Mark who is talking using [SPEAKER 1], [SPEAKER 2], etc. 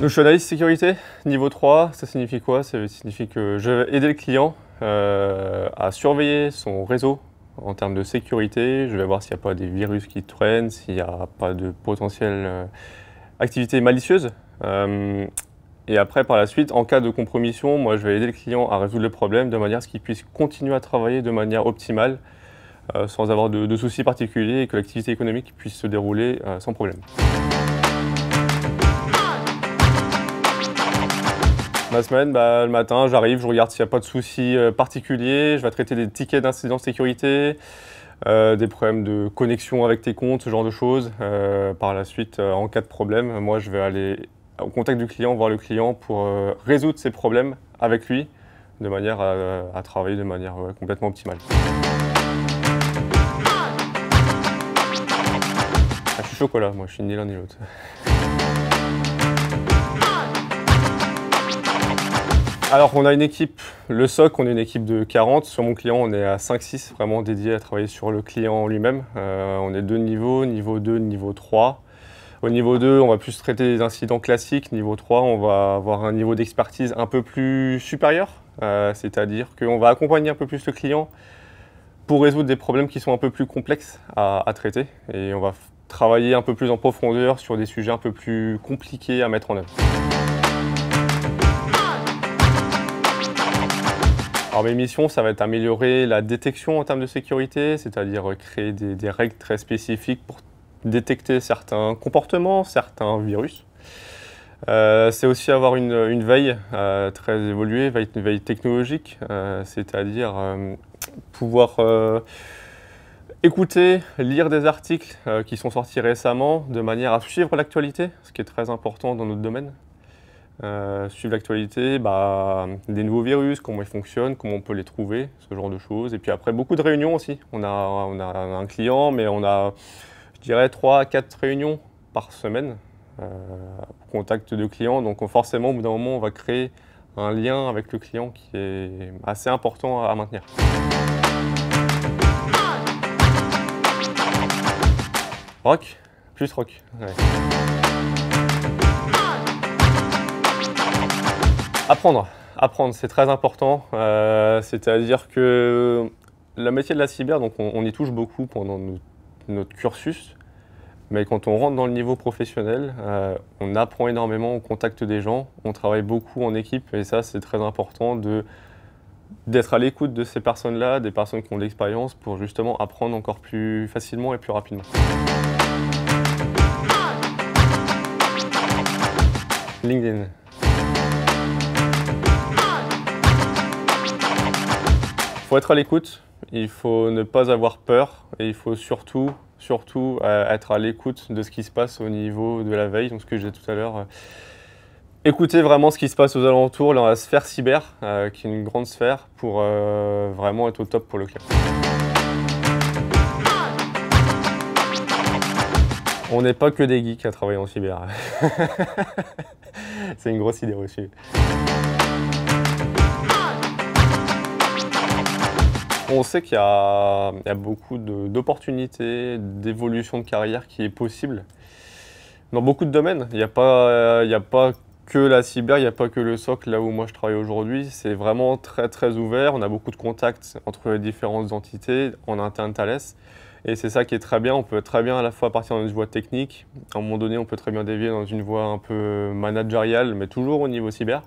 [SPEAKER 1] Je suis analyste sécurité, niveau 3. Ça signifie quoi? Ça signifie que je vais aider le client à surveiller son réseau en termes de sécurité. Je vais voir s'il n'y a pas des virus qui traînent, s'il n'y a pas de potentielle activité malicieuse. Et après, par la suite, en cas de compromission, moi, je vais aider le client à résoudre le problème de manière à ce qu'il puisse continuer à travailler de manière optimale, sans avoir de soucis particuliers et que l'activité économique puisse se dérouler sans problème. Ma semaine, le matin, j'arrive, je regarde s'il n'y a pas de soucis particuliers, je vais traiter des tickets d'incidents de sécurité, des problèmes de connexion avec tes comptes, ce genre de choses. Par la suite, en cas de problème, moi, je vais aller au contact du client, voir le client pour résoudre ses problèmes avec lui, de manière à travailler de manière complètement optimale. Je suis chocolat, moi, je suis ni l'un ni l'autre. Alors, on a une équipe, le SOC, on est une équipe de 40. Sur mon client, on est à 5-6, vraiment dédiés à travailler sur le client lui-même. On est 2 niveaux, niveau 2, niveau 3. Au niveau 2, on va plus traiter des incidents classiques. Niveau 3, on va avoir un niveau d'expertise un peu plus supérieur. C'est-à-dire qu'on va accompagner un peu plus le client pour résoudre des problèmes qui sont un peu plus complexes à traiter. Et on va travailler un peu plus en profondeur sur des sujets un peu plus compliqués à mettre en œuvre. Alors mes missions, ça va être améliorer la détection en termes de sécurité, c'est-à-dire créer des règles très spécifiques pour détecter certains comportements, certains virus. C'est aussi avoir une veille très évoluée, une veille technologique, c'est-à-dire pouvoir écouter, lire des articles qui sont sortis récemment de manière à suivre l'actualité, ce qui est très important dans notre domaine. Suivre l'actualité, des nouveaux virus, comment ils fonctionnent, comment on peut les trouver, ce genre de choses. Et puis après, beaucoup de réunions aussi. On a un client, mais on a, je dirais, 3 à 4 réunions par semaine, contact de clients. Donc forcément, au bout d'un moment, on va créer un lien avec le client qui est assez important à maintenir. Rock, plus rock. Ouais. Apprendre, c'est très important. C'est-à-dire que le métier de la cyber, donc on y touche beaucoup pendant notre cursus, mais quand on rentre dans le niveau professionnel, on apprend énormément au contact des gens, on travaille beaucoup en équipe et ça c'est très important d'être à l'écoute de ces personnes-là, des personnes qui ont de l'expérience pour justement apprendre encore plus facilement et plus rapidement. LinkedIn. Il faut être à l'écoute, il faut ne pas avoir peur et il faut surtout être à l'écoute de ce qui se passe au niveau de la veille, donc ce que j'ai dit tout à l'heure. Écouter vraiment ce qui se passe aux alentours, dans la sphère cyber, qui est une grande sphère, pour vraiment être au top pour le client. On n'est pas que des geeks à travailler en cyber. C'est une grosse idée reçue. On sait qu'il y a beaucoup d'opportunités, d'évolution de carrière qui est possible dans beaucoup de domaines. Il n'y a pas que la cyber, il n'y a pas que le SOC là où moi je travaille aujourd'hui. C'est vraiment très très ouvert. On a beaucoup de contacts entre les différentes entités en interne Thales. Et c'est ça qui est très bien. On peut très bien à la fois partir dans une voie technique. À un moment donné, on peut très bien dévier dans une voie un peu managériale, mais toujours au niveau cyber.